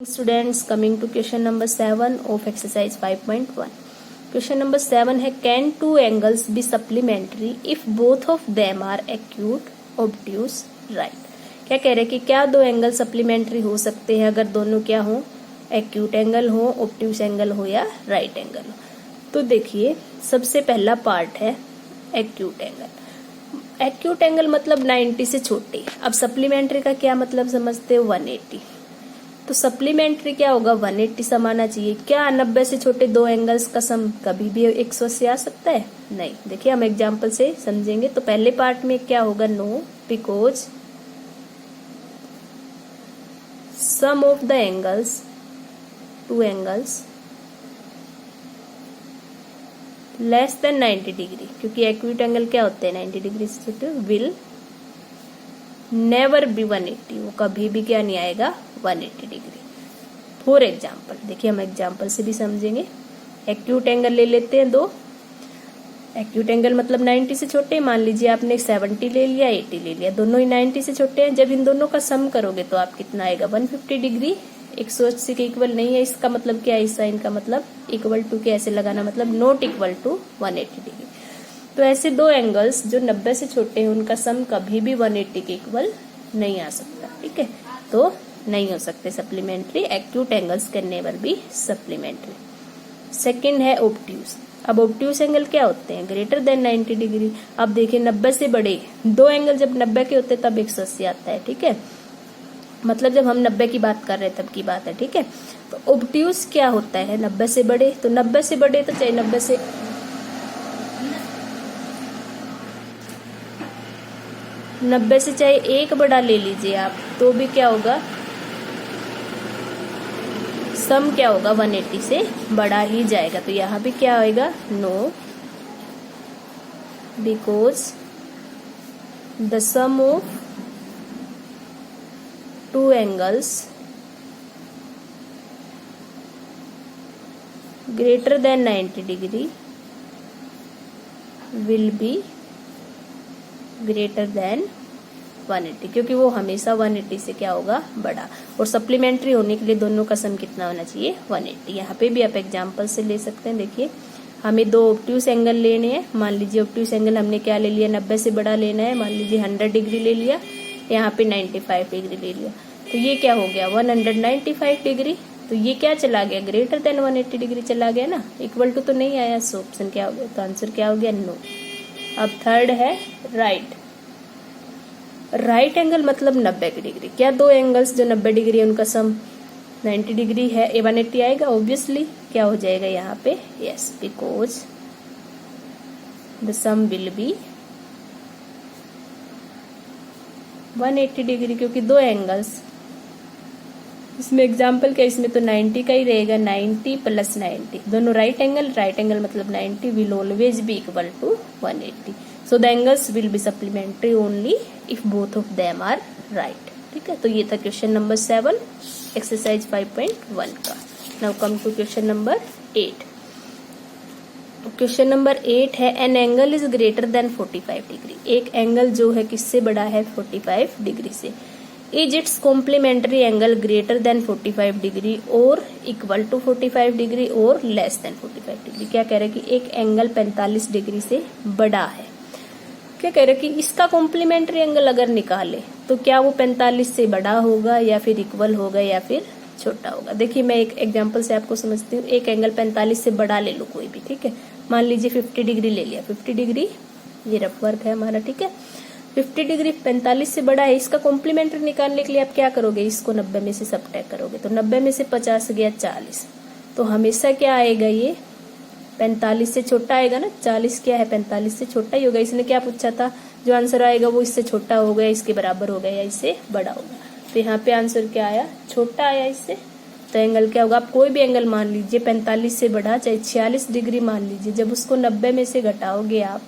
Students, coming to question number 7 of exercise 5.1. Question number 7 है can two angles be supplementary if both of them are acute, obtuse, right? क्या कह रहे हैं कि क्या दो एंगल सप्लीमेंट्री हो सकते हैं अगर दोनों क्या हो, एक्यूट एंगल हो, ऑब्ट्यूस एंगल हो या राइट एंगल हो। तो देखिए सबसे पहला पार्ट है एक्यूट एंगल। एक्यूट एंगल मतलब 90 से छोटे। अब सप्लीमेंट्री का क्या मतलब समझते हो, 180। तो सप्लीमेंट्री क्या होगा, 180 सम आना चाहिए। क्या 90 से छोटे दो एंगल्स का सम कभी भी 180 आ सकता है? नहीं। देखिए हम एग्जांपल से समझेंगे। तो पहले पार्ट में क्या होगा, no, because some of the angles, two angles less than 90 degree, क्योंकि एक्यूट एंगल क्या होते हैं 90 डिग्री से छोटे, विल नेवर बी 180, वो कभी भी क्या नहीं आएगा 180 डिग्री। फॉर एग्जाम्पल, देखिए हम एग्जाम्पल से भी समझेंगे। एक्यूट एंगल ले लेते हैं दो। एक्यूट एंगल मतलब 90 से छोटे। मान लीजिए आपने 70 ले लिया, 80 ले लिया, दोनों ही 90 से छोटे हैं। जब इन दोनों का सम करोगे तो आप कितना आएगा, 150 डिग्री। 180 के इक्वल नहीं है। इसका मतलब क्या है, इस साइन का मतलब इक्वल टू के ऐसे लगाना, मतलब नॉट इक्वल टू 180 डिग्री। तो ऐसे दो एंगल्स जो 90 से छोटे हैं उनका सम कभी भी 180 के इक्वल नहीं आ सकता। ठीक है, तो नहीं हो सकते supplementary. Acute angles can never be supplementary. Second है ऑब्ट्यूस। अब ऑब्ट्यूस एंगल क्या होते हैं, ग्रेटर देन 90 डिग्री। अब देखिए 90 से बड़े दो एंगल जब 90 के होते हैं तब 180 आता है। ठीक है, मतलब जब हम 90 की बात कर रहे हैं तब की बात है। ठीक है, तो ऑब्ट्यूस क्या होता है, 90 से बड़े। तो 90 से बड़े तो चाहे 90 से चाहे एक बड़ा ले लीजिए आप, तो भी क्या होगा, सम क्या होगा 180 से बड़ा ही जाएगा। तो यहां भी क्या आएगा, no, because the sum of two angles greater than 90 degree will be greater than 180, क्योंकि वो हमेशा 180 से क्या होगा, बड़ा। और सप्लीमेंट्री होने के लिए दोनों का सम कितना होना चाहिए, 180। यहाँ पे भी आप एग्जांपल से ले सकते हैं। देखिए हमें दो ऑब्ट्यूस एंगल लेने हैं। मान लीजिए ऑब्ट्यूस एंगल हमने क्या ले लिया, 90 से बड़ा लेना है। मान लीजिए 100 डिग्री ले लिया, यहाँ पे 95 डिग्री ले लिया। तो ये क्या हो गया, 195 डिग्री। तो ये क्या चला गया, ग्रेटर देन 180 डिग्री चला गया ना, इक्वल टू तो नहीं आया। सो ऑप्शन क्या हो गया, तो आंसर क्या हो गया, नो। अब थर्ड है राइट। राइट एंगल मतलब 90 डिग्री। क्या दो एंगल्स जो 90 डिग्री है उनका सम 90 डिग्री है, 180 आएगा। ऑब्वियसली क्या हो जाएगा यहाँ पे, yes, because the sum will be 180 degree, क्योंकि दो एंगल्स, इसमें एग्जाम्पल क्या, इसमें तो 90 का ही रहेगा, 90 प्लस 90, दोनों राइट एंगल मतलब 90 will always be equal to 180। So the angles will be supplementary only if both of them are right. ठीक है, तो ये था क्वेश्चन नंबर 7 एक्सरसाइज 5.1 का। Now come to question number 8। Question number 8 है an angle is greater than 45 degree. एक angle जो है किससे बड़ा है, 45 डिग्री से। Is its complementary angle greater than 45 degree और इक्वल टू 45 डिग्री और लेस देन 45 डिग्री। क्या कह रहे हैं कि एक एंगल 45 डिग्री से बड़ा है। क्या कह रहे हैं कि इसका कॉम्प्लीमेंट्री एंगल अगर निकाले तो क्या वो 45 से बड़ा होगा या फिर इक्वल होगा या फिर छोटा होगा। देखिए मैं एक एग्जांपल से आपको समझती हूँ। एक एंगल 45 से बड़ा ले लो कोई भी। ठीक है, मान लीजिए 50 डिग्री ले लिया। 50 डिग्री ये रफ वर्क है हमारा। ठीक है, 50 डिग्री 45 से बड़ा है। इसका कॉम्प्लीमेंट्री निकालने के लिए आप क्या करोगे, इसको 90 में से सबट्रैक्ट करोगे। तो 90 में से 50 गया 40, तो हमेशा क्या आएगा, ये 45 से छोटा आएगा ना। 40 क्या है, 45 से छोटा ही होगा। इसने क्या पूछा था, जो आंसर आएगा वो इससे छोटा हो गया, इसके बराबर हो गया या इससे बड़ा होगा। तो यहाँ पे आंसर क्या आया, छोटा आया इससे। तो एंगल क्या होगा, आप कोई भी एंगल मान लीजिए 45 से बड़ा, चाहे 46 डिग्री मान लीजिए, जब उसको 90 में से घटाओगे आप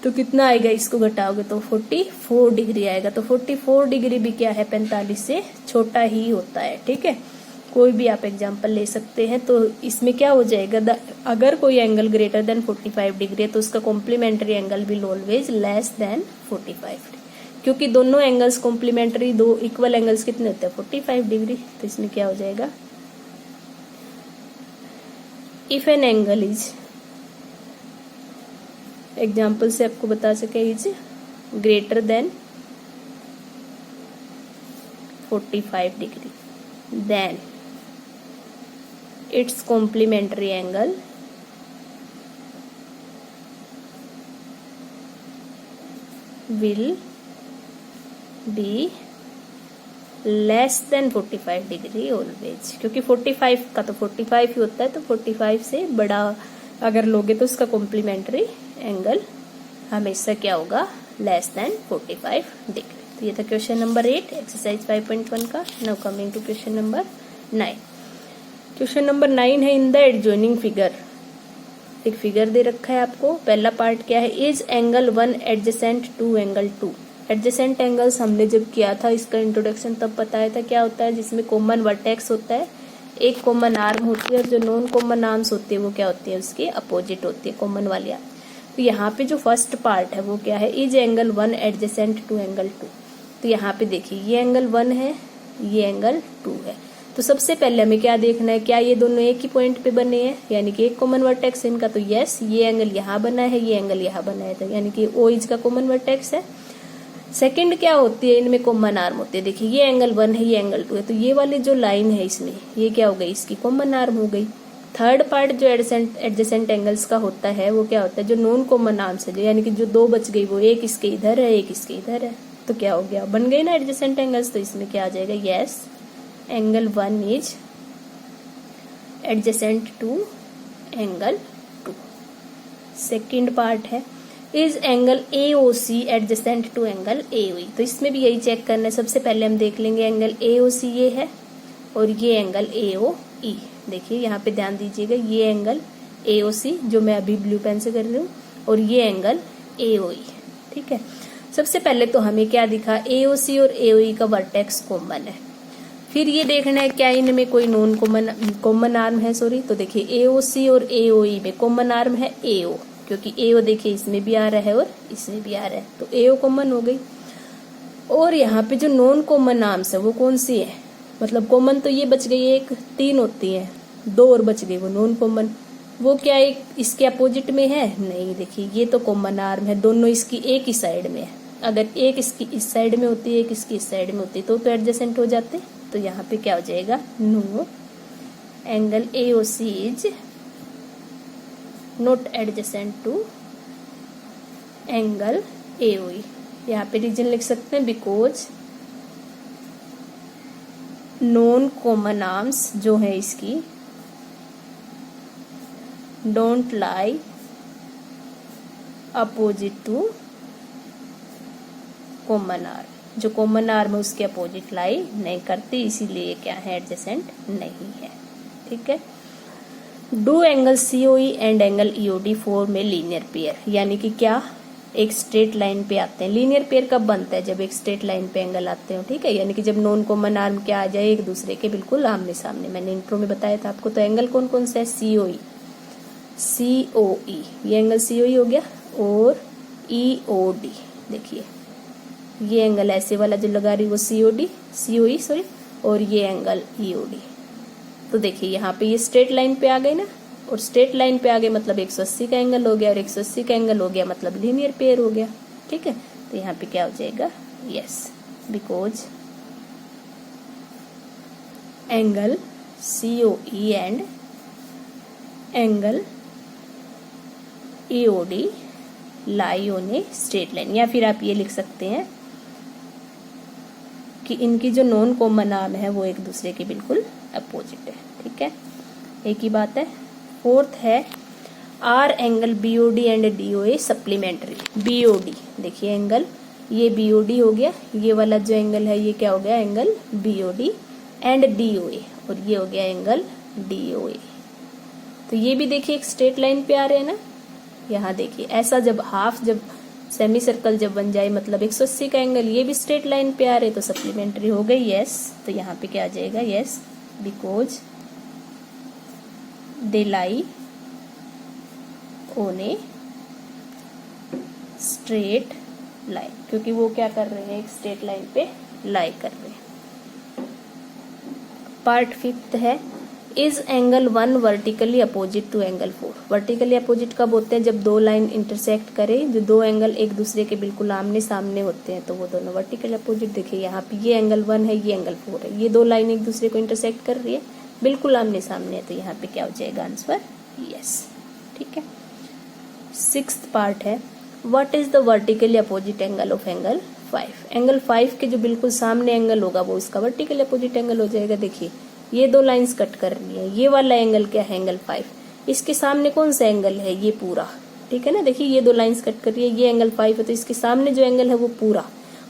तो कितना आएगा, इसको घटाओगे तो 44 डिग्री आएगा। तो 44 डिग्री भी क्या है, 45 से छोटा ही होता है। ठीक है, कोई भी आप एग्जांपल ले सकते हैं। तो इसमें क्या हो जाएगा, अगर कोई एंगल ग्रेटर देन 45 डिग्री है तो उसका complementary angle will always less than 45 degree. क्योंकि दोनों एंगल्स कॉम्प्लीमेंट्री, दो इक्वल एंगल्स कितने होते हैं 45 डिग्री। तो इसमें क्या हो जाएगा, if an angle is, example से आपको बता सके, is greater than 45 degree, then its complementary angle will be less than 45 degree always, क्योंकि 45 का तो 45 ही होता है, तो 45 से बड़ा अगर लोगे तो उसका कॉम्प्लीमेंट्री एंगल हमेशा क्या होगा, लेस देन 45 डिग्री। तो ये था क्वेश्चन नंबर 8 एक्सरसाइज 5.1 का। Now coming to question number 9। Question number 9 है, इन द एडजॉइनिंग फिगर, एक फिगर दे रखा है आपको। पहला पार्ट क्या है, is angle 1 adjacent to angle 2। Adjacent angles हमने जब किया था इसका इंट्रोडक्शन तब बताया था क्या होता है, जिसमें कॉमन वर्टेक्स होता है, एक कॉमन आर्म होती है, और जो नॉन कॉमन आर्म्स होती है वो क्या होती है, उसके अपोजिट होती है कॉमन वाली आर्म। तो यहाँ पे जो फर्स्ट पार्ट है वो क्या है, is angle 1 adjacent to angle 2। तो यहाँ पे देखिए ये एंगल 1 है, ये एंगल 2 है। तो सबसे पहले हमें क्या देखना है, क्या ये दोनों एक ही पॉइंट पे बने हैं, यानी कि एक कॉमन वर्टेक्स इनका। तो यस, ये एंगल यहाँ बना है, ये एंगल यहाँ बना है, तो यानी कि ओ इज का कॉमन वर्टेक्स है। सेकंड क्या होती है, इनमें कॉमन आर्म होती है। देखिए ये एंगल 1 है, ये एंगल 2 है, तो ये वाली जो लाइन है इसमें, ये क्या हो गई, इसकी कॉमन आर्म हो गई। थर्ड पार्ट जो एडजेसेंट एंगल्स का होता है वो क्या होता है, जो नॉन कॉमन आर्म्स है, यानी कि जो दो बच गई, वो एक इसके इधर है, एक इसके इधर है, तो क्या हो गया, बन गई ना एडजेसेंट एंगल्स। तो इसमें क्या आ जाएगा, yes angle 1 is adjacent to angle 2। Second part है, is angle AOC adjacent to angle AOE। तो इसमें भी यही चेक करना है। सबसे पहले हम देख लेंगे एंगल AOC ये है, और ये एंगल AOE। देखिए यहाँ पे ध्यान दीजिएगा, ये एंगल AOC जो मैं अभी ब्लू पेन से कर रही हूँ, और ये एंगल AOE। ठीक है, सबसे पहले तो हमें क्या दिखा, AOC और AOE का वर्टेक्स कॉमन है। फिर ये देखना है क्या इनमें कोई नॉन कॉमन आर्म है, सॉरी। तो देखिए AOC और AOE में कॉमन आर्म है AO, क्योंकि AO देखिए इसमें भी आ रहा है और इसमें भी आ रहा है, तो AO कॉमन हो गई। और यहाँ पे जो नॉन कॉमन आर्म्स है वो कौन सी है, मतलब कॉमन तो ये बच गई एक, 3 होती है, 2 और बच गई वो नॉन कॉमन। वो क्या एक इसके अपोजिट में है, नहीं। देखिए ये तो कॉमन आर्म है, दोनों इसकी एक ही साइड में है। अगर एक इसकी इस साइड में होती है, एक इसकी इस साइड में होती है, तो एडजेसेंट हो जाते। तो यहाँ पे क्या हो जाएगा, no angle AOC is not adjacent to angle AOE। यहाँ पे रीजन लिख सकते हैं, बिकॉज नॉन कॉमन आर्म्स जो है इसकी don't lie opposite to common arm. जो कॉमन आर्म है उसके अपोजिट लाई नहीं करती, इसीलिए क्या है, एडजेसेंट नहीं है। ठीक है, do angle COE and angle EOD form में लीनियर पेयर, यानी कि क्या, एक स्ट्रेट लाइन पे आते हैं। लीनियर पेयर कब बनता है, जब एक स्ट्रेट लाइन पे एंगल आते हो। ठीक है, यानी कि जब नॉन कॉमन आर्म क्या आ जाए, एक दूसरे के बिल्कुल आमने सामने। मैंने इंट्रो में बताया था आपको। तो एंगल कौन कौन सा है, COE, ये एंगल COE हो गया, और EOD। देखिए ये एंगल ऐसे वाला जो लगा रही वो COE सॉरी, और ये एंगल EOD। तो देखिए यहाँ पे ये स्ट्रेट लाइन पे आ गए ना, और स्ट्रेट लाइन पे आ गए मतलब 180 का एंगल हो गया, और 180 का एंगल हो गया मतलब लीनियर पेयर हो गया। ठीक है, तो यहाँ पे क्या हो जाएगा, yes, because angle COE and angle EOD lie on a straight line. या फिर आप ये लिख सकते हैं कि इनकी जो नॉन कॉमन आर्म है वो एक दूसरे के बिल्कुल अपोजिट है। ठीक है, एक ही बात है। फोर्थ है, R angle BOD and DOA supplementary. BOD देखिए एंगल, ये BOD हो गया, ये वाला जो एंगल है ये क्या हो गया, एंगल BOD एंड DOA, और ये हो गया एंगल DOA। तो ये भी देखिए एक स्ट्रेट लाइन पे आ रहे हैं ना। यहाँ देखिए ऐसा जब हाफ, जब सेमी सर्कल जब बन जाए मतलब 180 का एंगल, ये भी स्ट्रेट लाइन पे आ रहे, तो सप्लीमेंट्री हो गई, यस। तो यहाँ पे क्या आ जाएगा, yes, because they lie on a straight line, क्योंकि वो क्या कर रहे हैं, एक स्ट्रेट लाइन पे लाई कर रहे हैं। पार्ट 5 है, is angle 1 vertically opposite to angle 4। Vertically opposite कब होते हैं, जब दो लाइन इंटरसेक्ट करें, जो दो एंगल एक दूसरे के बिल्कुल आमने सामने होते हैं, तो वो दोनों वर्टिकली अपोजिट। देखिए यहाँ पे ये एंगल 1 है, ये एंगल 4 है, ये दो लाइन एक दूसरे को इंटरसेक्ट कर रही है, बिल्कुल आमने सामने है, तो यहाँ पे क्या हो जाएगा आंसर, यस। ठीक है। 6th पार्ट है, what is the vertically opposite angle of angle 5। Angle 5 के जो बिल्कुल सामने एंगल होगा वो उसका वर्टिकली अपोजिट एंगल हो जाएगा। देखिए ये दो लाइंस कट कर रही है, ये वाला एंगल क्या है, एंगल 5, इसके सामने कौन सा एंगल है, ये पूरा। ठीक है ना, देखिए ये दो लाइंस कट कर रही है, ये एंगल 5 है, तो इसके सामने जो एंगल है वो पूरा,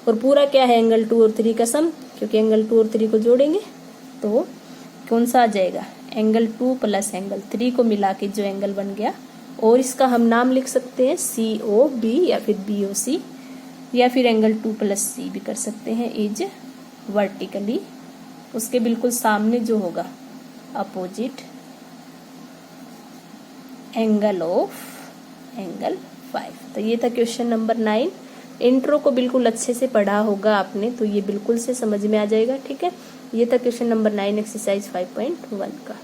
और पूरा क्या है, एंगल 2 और 3 का सम, क्योंकि एंगल 2 और 3 को जोड़ेंगे तो कौन सा आ जाएगा, एंगल 2 प्लस एंगल 3 को मिला के जो एंगल बन गया, और इसका हम नाम लिख सकते हैं COB या फिर BOC, या फिर एंगल 2 प्लस C भी कर सकते हैं, इज वर्टिकली, उसके बिल्कुल सामने जो होगा अपोजिट एंगल ऑफ एंगल 5। तो ये था क्वेश्चन नंबर 9। इंट्रो को बिल्कुल अच्छे से पढ़ा होगा आपने, तो ये बिल्कुल से समझ में आ जाएगा। ठीक है, ये था क्वेश्चन नंबर 9 एक्सरसाइज 5.1 का।